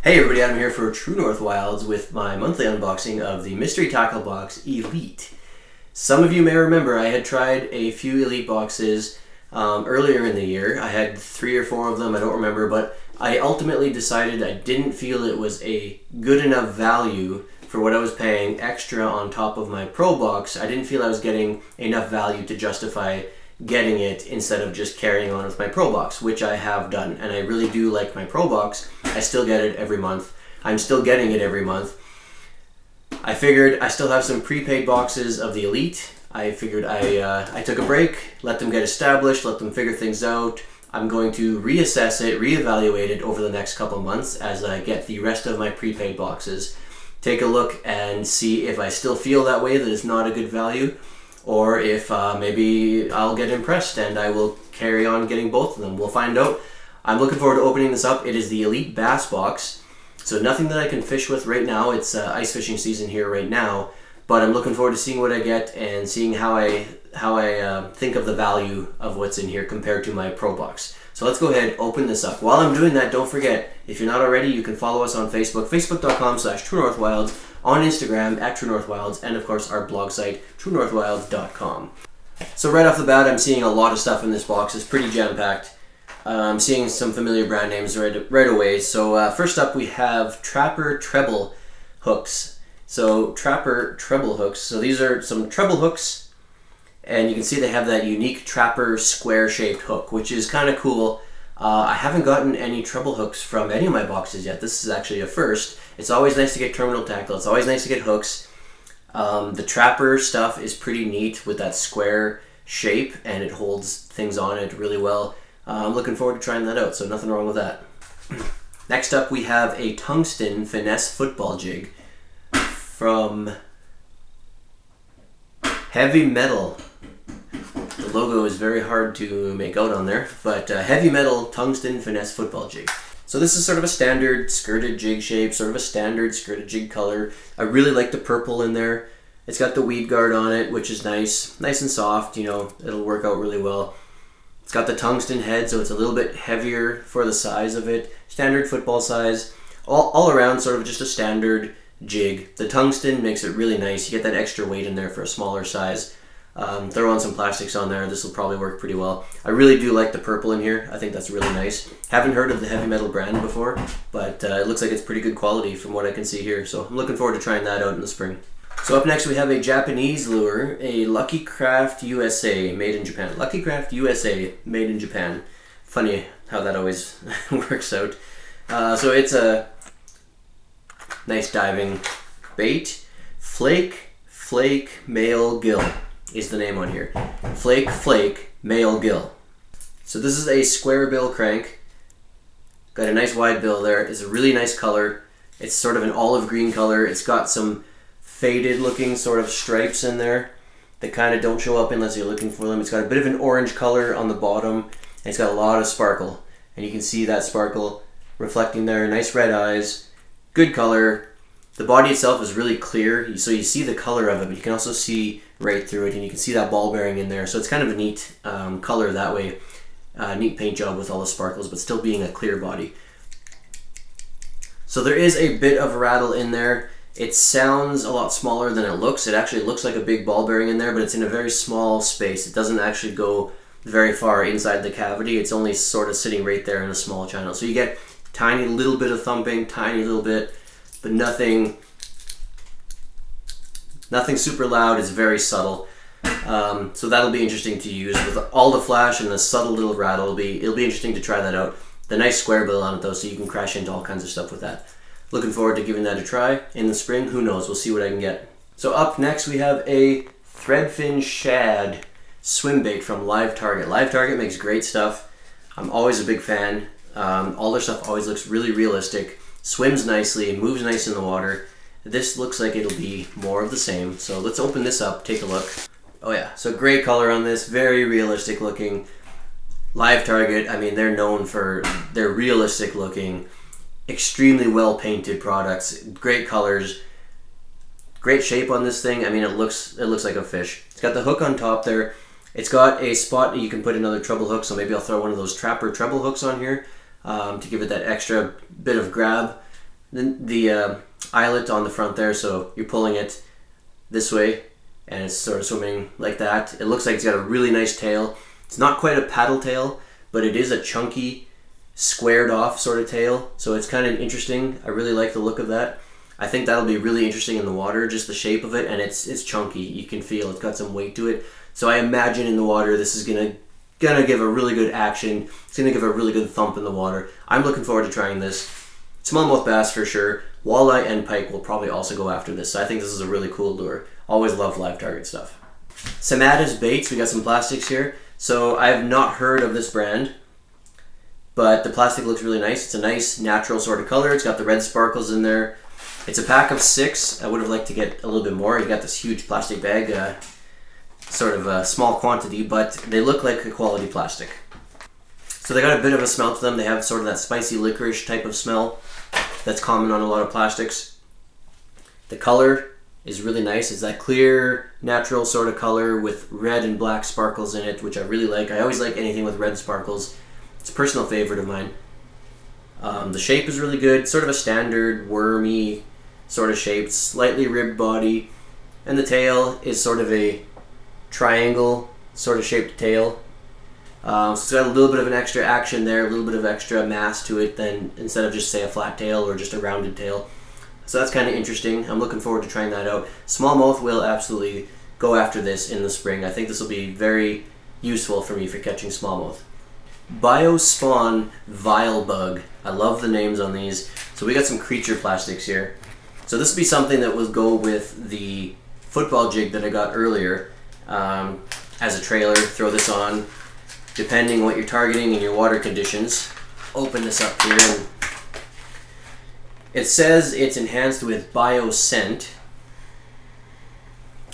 Hey everybody, Adam here for True North Wilds with my monthly unboxing of the Mystery Tackle Box Elite. Some of you may remember I had tried a few Elite boxes earlier in the year. I had 3 or 4 of them, I don't remember, but I ultimately decided I didn't feel it was a good enough value for what I was paying extra on top of my Pro box. I didn't feel I was getting enough value to justify getting it instead of just carrying on with my Pro box, which I have done, and I really do like my Pro box. I still get it every month. I'm still getting it every month. I figured I still have some prepaid boxes of the Elite. I figured I took a break, let them get established, let them figure things out. I'm going to reassess it, reevaluate it over the next couple months as I get the rest of my prepaid boxes. Take a look and see if I still feel that way, that it's not a good value, or if maybe I'll get impressed and I will carry on getting both of them. We'll find out. I'm looking forward to opening this up. It is the Elite Bass Box, so nothing that I can fish with right now. It's ice fishing season here right now, but I'm looking forward to seeing what I get and seeing how I think of the value of what's in here compared to my Pro box. So let's go ahead, open this up. While I'm doing that, don't forget, if you're not already, you can follow us on Facebook, facebook.com/TrueNorthWilds, on Instagram @TrueNorthWilds, and of course our blog site, TrueNorthWilds.com. So right off the bat, I'm seeing a lot of stuff in this box. It's pretty jam-packed. I'm seeing some familiar brand names right away. So first up, we have Trapper Treble hooks. So Trapper Treble hooks. So these are some treble hooks, and you can see they have that unique Trapper square-shaped hook, which is kind of cool. I haven't gotten any treble hooks from any of my boxes yet. This is actually a first. It's always nice to get terminal tackle. It's always nice to get hooks. The Trapper stuff is pretty neat with that square shape, and it holds things on it really well. I'm looking forward to trying that out, so nothing wrong with that. Next up, we have a tungsten finesse football jig from Heavy Metal. The logo is very hard to make out on there, but Heavy Metal tungsten finesse football jig. So this is sort of a standard skirted jig shape, sort of a standard skirted jig color. I really like the purple in there. It's got the weed guard on it, which is nice and soft, you know, it'll work out really well. It's got the tungsten head, so it's a little bit heavier for the size of it. Standard football size. All around sort of just a standard jig. The tungsten makes it really nice. You get that extra weight in there for a smaller size. Throw on some plastics on there. This will probably work pretty well. I really do like the purple in here. I think that's really nice. Haven't heard of the Heavy Metal brand before, but it looks like it's pretty good quality from what I can see here. So I'm looking forward to trying that out in the spring. So up next we have a Japanese lure, a Lucky Craft USA made in Japan. Lucky Craft USA made in Japan. Funny how that always works out. So it's a nice diving bait. Flake Male Gill is the name on here. Flake Male Gill. So this is a square bill crank. Got a nice wide bill there. It's a really nice color. It's sort of an olive green color. It's got some faded looking sort of stripes in there that kind of don't show up unless you're looking for them. It's got a bit of an orange color on the bottom, and it's got a lot of sparkle, and you can see that sparkle reflecting there. Nice red eyes, good color. The body itself is really clear, so you see the color of it, but you can also see right through it, and you can see that ball bearing in there. So it's kind of a neat color that way. Neat paint job with all the sparkles, but still being a clear body. So there is a bit of rattle in there. It sounds a lot smaller than it looks. It actually looks like a big ball bearing in there, but it's in a very small space. It doesn't actually go very far inside the cavity. It's only sort of sitting right there in a small channel. So you get tiny little bit of thumping, tiny little bit, but nothing super loud. It's very subtle. So that'll be interesting to use with all the flash and the subtle little rattle. It'll be interesting to try that out. The nice square bill on it though, so you can crash into all kinds of stuff with that. Looking forward to giving that a try in the spring. Who knows? We'll see what I can get. So up next we have a Threadfin Shad swim bait from Live Target. Live Target makes great stuff. I'm always a big fan. All their stuff always looks really realistic. Swims nicely, moves nice in the water. This looks like it'll be more of the same. So let's open this up, take a look. Oh yeah, so great color on this, very realistic looking. Live Target, I mean, they're known for their realistic looking, extremely well painted products, great colors, great shape on this thing. I mean, it looks like a fish. It's got the hook on top there. It's got a spot that you can put another treble hook, so maybe I'll throw one of those Trapper treble hooks on here to give it that extra bit of grab. the eyelet on the front there, so you're pulling it this way and it's sort of swimming like that. It looks like it's got a really nice tail. It's not quite a paddle tail, but it is a chunky, squared off sort of tail, so it's kind of interesting. I really like the look of that. I think that'll be really interesting in the water, just the shape of it, and it's chunky. You can feel it's got some weight to it. So I imagine in the water this is gonna give a really good action. It's gonna give a really good thump in the water. I'm looking forward to trying this. Smallmouth bass for sure. Walleye and pike will probably also go after this. So I think this is a really cool lure. Always love live target stuff. Samada's baits. We got some plastics here. So I have not heard of this brand, but the plastic looks really nice. It's a nice natural sort of color. It's got the red sparkles in there. It's a pack of 6. I would have liked to get a little bit more. You got this huge plastic bag, sort of a small quantity, but they look like a quality plastic. So they got a bit of a smell to them. They have sort of that spicy licorice type of smell that's common on a lot of plastics. The color is really nice. It's that clear, natural sort of color with red and black sparkles in it, which I really like. I always like anything with red sparkles. It's a personal favorite of mine. The shape is really good. Sort of a standard wormy sort of shape, slightly ribbed body, and the tail is sort of a triangle sort of shaped tail. So it's got a little bit of an extra action there, a little bit of extra mass to it than instead of just say a flat tail or just a rounded tail. So that's kind of interesting. I'm looking forward to trying that out. Smallmouth will absolutely go after this in the spring. I think this will be very useful for me for catching smallmouth. Biospawn Vile Bug. I love the names on these. So we got some creature plastics here. So this will be something that will go with the football jig that I got earlier as a trailer. Throw this on, depending what you're targeting and your water conditions. Open this up here, and it says it's enhanced with bioscent.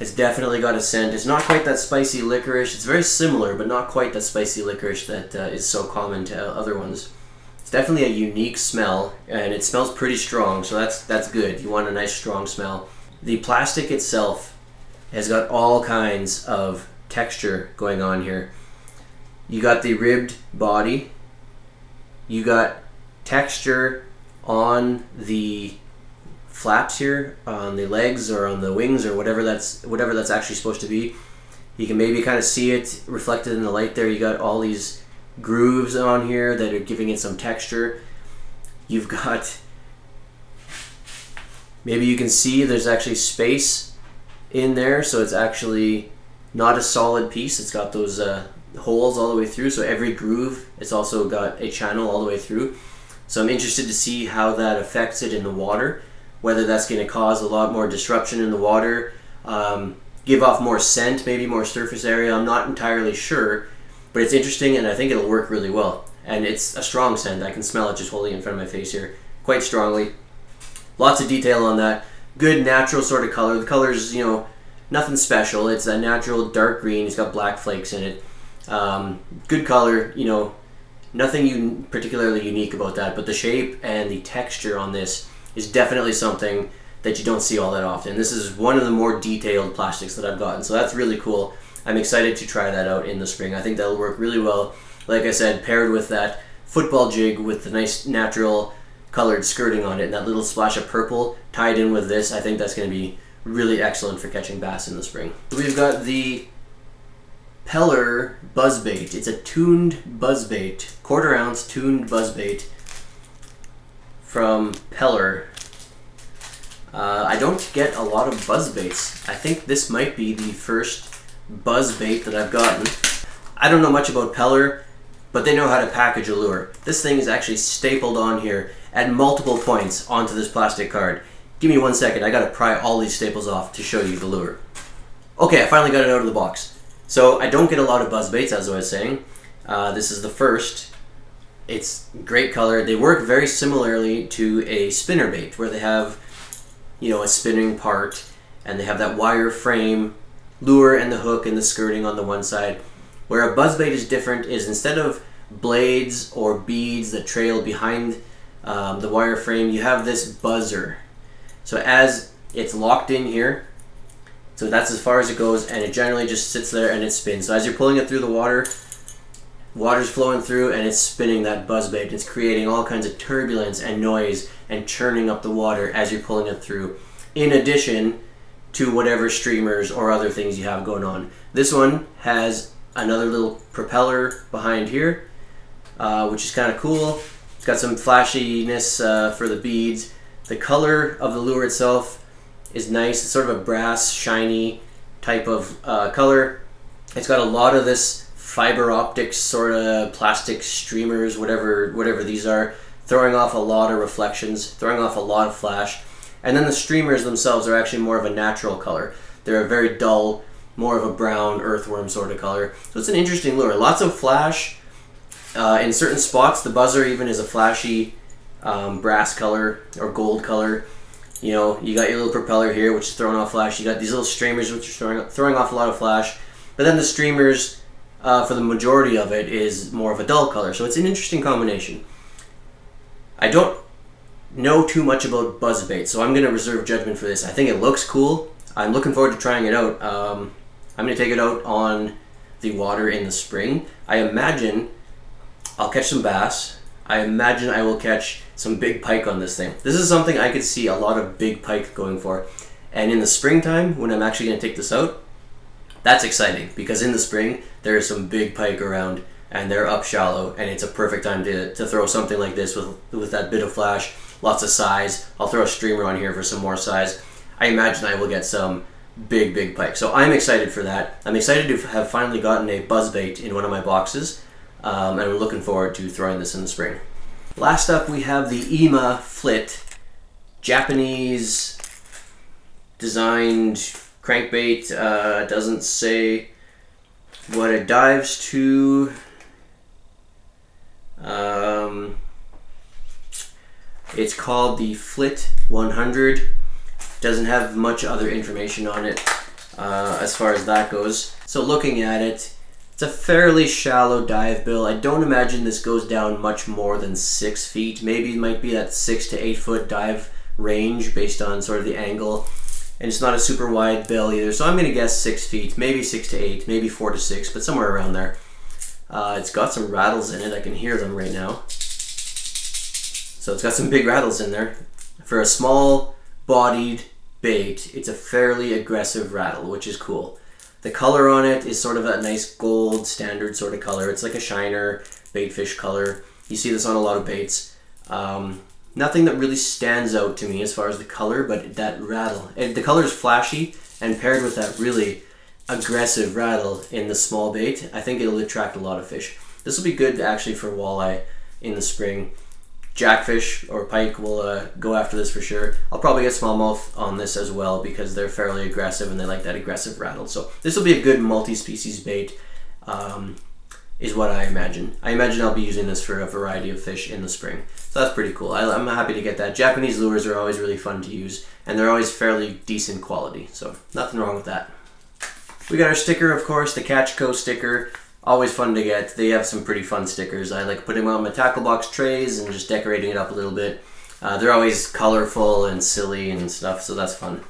It's definitely got a scent. It's not quite that spicy licorice. It's very similar, but not quite that spicy licorice that is so common to other ones. It's definitely a unique smell, and it smells pretty strong, so that's good. You want a nice strong smell. The plastic itself has got all kinds of texture going on here. You got the ribbed body. You got texture on the flaps here, on the legs or on the wings or whatever that's actually supposed to be. You can maybe kind of see it reflected in the light there. You got all these grooves on here that are giving it some texture. You've got, maybe you can see there's actually space in there, so it's actually not a solid piece. It's got those holes all the way through, so every groove, it's also got a channel all the way through. So I'm interested to see how that affects it in the water, whether that's going to cause a lot more disruption in the water, give off more scent, maybe more surface area. I'm not entirely sure, but it's interesting, and I think it'll work really well. And it's a strong scent. I can smell it just holding it in front of my face here quite strongly. Lots of detail on that. Good natural sort of color. The color's, you know, nothing special. It's a natural dark green. It's got black flakes in it. Good color, you know, nothing particularly unique about that, but the shape and the texture on this is definitely something that you don't see all that often. This is one of the more detailed plastics that I've gotten, so that's really cool. I'm excited to try that out in the spring. I think that'll work really well. Like I said, paired with that football jig with the nice natural colored skirting on it and that little splash of purple tied in with this, I think that's going to be really excellent for catching bass in the spring. We've got the Peller Buzzbait. It's a tuned buzzbait, 1/4 ounce tuned buzzbait from Peller. I don't get a lot of buzzbaits. I think this might be the first buzzbait that I've gotten. I don't know much about Peller, but they know how to package a lure. This thing is actually stapled on here at multiple points onto this plastic card. Give me 1 second, I gotta pry all these staples off to show you the lure. Okay, I finally got it out of the box. So I don't get a lot of buzzbaits, as I was saying. This is the first. It's great color. They work very similarly to a spinnerbait, where they have, you know, a spinning part, and they have that wire frame lure and the hook and the skirting on the one side. Where a buzzbait is different is instead of blades or beads that trail behind the wire frame, you have this buzzer. So as it's locked in here, so that's as far as it goes, and it generally just sits there and it spins. So as you're pulling it through the water, water's flowing through and it's spinning that buzzbait. It's creating all kinds of turbulence and noise and churning up the water as you're pulling it through, in addition to whatever streamers or other things you have going on. This one has another little propeller behind here, which is kind of cool. It's got some flashiness for the beads. The color of the lure itself is nice. It's sort of a brass, shiny type of color. It's got a lot of this fiber optics sort of plastic streamers, whatever these are, throwing off a lot of reflections, throwing off a lot of flash. And then the streamers themselves are actually more of a natural color. They're a very dull, more of a brown earthworm sort of color. So it's an interesting lure. Lots of flash. In certain spots, the buzzer even is a flashy brass color or gold color. You know, you got your little propeller here, which is throwing off flash. You got these little streamers, which are throwing off a lot of flash. But then the streamers, for the majority of it, is more of a dull color. So it's an interesting combination. I don't know too much about buzzbait, so I'm going to reserve judgment for this. I think it looks cool. I'm looking forward to trying it out. I'm going to take it out on the water in the spring. I imagine I'll catch some bass. I imagine I will catch some big pike on this thing. This is something I could see a lot of big pike going for. And in the springtime, when I'm actually going to take this out, that's exciting, because in the spring there is some big pike around and they're up shallow, and it's a perfect time to throw something like this with that bit of flash, lots of size. I'll throw a streamer on here for some more size. I imagine I will get some big pike. So I'm excited for that. I'm excited to have finally gotten a buzzbait in one of my boxes, and I'm looking forward to throwing this in the spring. Last up, we have the EMA Flit, Japanese designed crankbait. Doesn't say what it dives to. It's called the Flit 100. Doesn't have much other information on it as far as that goes. So looking at it, it's a fairly shallow dive bill. I don't imagine this goes down much more than 6 feet. Maybe it might be that 6 to 8 foot dive range based on sort of the angle. And it's not a super wide bill either, so I'm going to guess 6 feet, maybe 6 to 8, maybe 4 to 6, but somewhere around there. It's got some rattles in it. I can hear them right now. So it's got some big rattles in there. For a small-bodied bait, it's a fairly aggressive rattle, which is cool. The color on it is sort of that nice gold standard sort of color. It's like a shiner baitfish color. You see this on a lot of baits. Nothing that really stands out to me as far as the color, but that rattle. The color is flashy, and paired with that really aggressive rattle in the small bait, I think it'll attract a lot of fish. This will be good actually for walleye in the spring. Jackfish or pike will go after this for sure. I'll probably get smallmouth on this as well because they're fairly aggressive and they like that aggressive rattle. So this will be a good multi-species bait, is what I imagine. I imagine I'll be using this for a variety of fish in the spring. So that's pretty cool. I'm happy to get that. Japanese lures are always really fun to use, and they're always fairly decent quality. So nothing wrong with that. We got our sticker, of course, the Catchco sticker. Always fun to get. They have some pretty fun stickers. I like putting them on my tackle box trays and just decorating it up a little bit. They're always colorful and silly and stuff, so that's fun.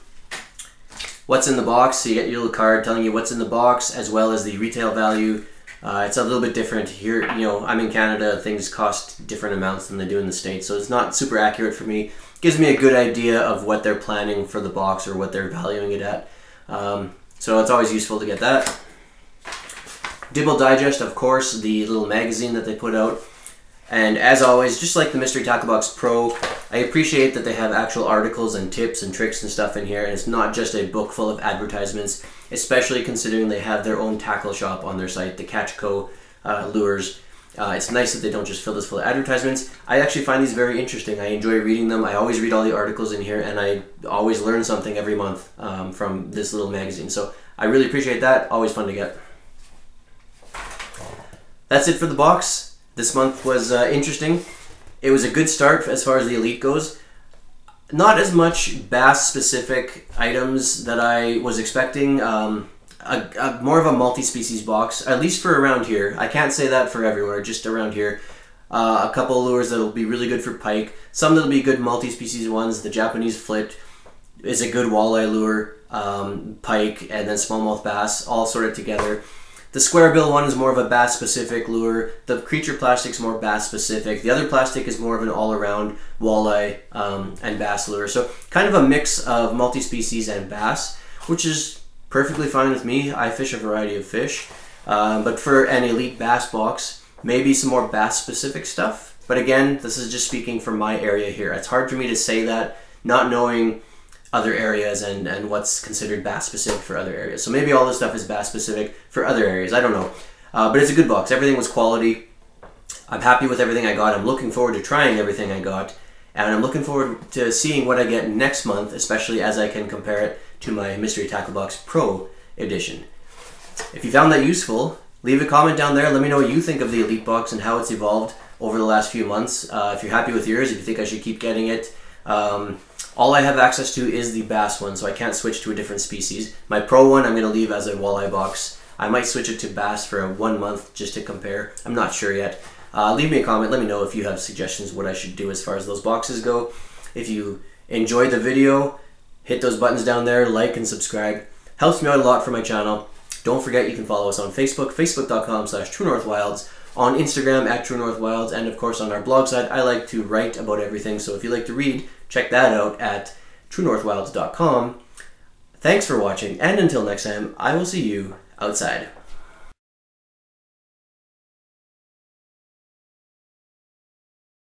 What's in the box? So you get your little card telling you what's in the box, as well as the retail value. It's a little bit different here. You know, I'm in Canada. Things cost different amounts than they do in the States, so it's not super accurate for me. Gives me a good idea of what they're planning for the box or what they're valuing it at. So it's always useful to get that. Dibble Digest, of course, the little magazine that they put out. And as always, just like the Mystery Tackle Box Pro, I appreciate that they have actual articles and tips and tricks and stuff in here, and it's not just a book full of advertisements, especially considering they have their own tackle shop on their site, the Catchco Lures. It's nice that they don't just fill this full of advertisements. I actually find these very interesting. I enjoy reading them. I always read all the articles in here, and I always learn something every month from this little magazine. So I really appreciate that. Always fun to get. That's it for the box. This month was interesting. It was a good start as far as the Elite goes. Not as much bass-specific items that I was expecting. More of a multi-species box, at least for around here. I can't say that for everywhere, just around here. A couple lures that'll be really good for pike. Some that'll be good multi-species ones. The Japanese Flit is a good walleye lure, pike, and then smallmouth bass, all sorted together. The square bill one is more of a bass specific lure. The creature plastic's more bass specific. The other plastic is more of an all around walleye and bass lure. So kind of a mix of multi-species and bass, which is perfectly fine with me. I fish a variety of fish. But for an elite bass box, maybe some more bass specific stuff. But again, this is just speaking from my area here. It's hard for me to say that, not knowing other areas and what's considered bass specific for other areas. So maybe all this stuff is bass specific for other areas. I don't know. But it's a good box. Everything was quality. I'm happy with everything I got. I'm looking forward to trying everything I got. And I'm looking forward to seeing what I get next month, especially as I can compare it to my Mystery Tackle Box Pro Edition. If you found that useful, leave a comment down there. Let me know what you think of the Elite Box and how it's evolved over the last few months. If you're happy with yours, if you think I should keep getting it. All I have access to is the bass one, so I can't switch to a different species. My Pro one I'm going to leave as a walleye box. I might switch it to bass for 1 month just to compare. I'm not sure yet. Leave me a comment. Let me know if you have suggestions what I should do as far as those boxes go. If you enjoyed the video, hit those buttons down there, like and subscribe. Helps me out a lot for my channel. Don't forget you can follow us on Facebook, facebook.com/TrueNorthWilds, on Instagram @TrueNorthWilds, and of course on our blog site. I like to write about everything, so if you like to read, check that out at TrueNorthWilds.com. Thanks for watching, and until next time, I will see you outside.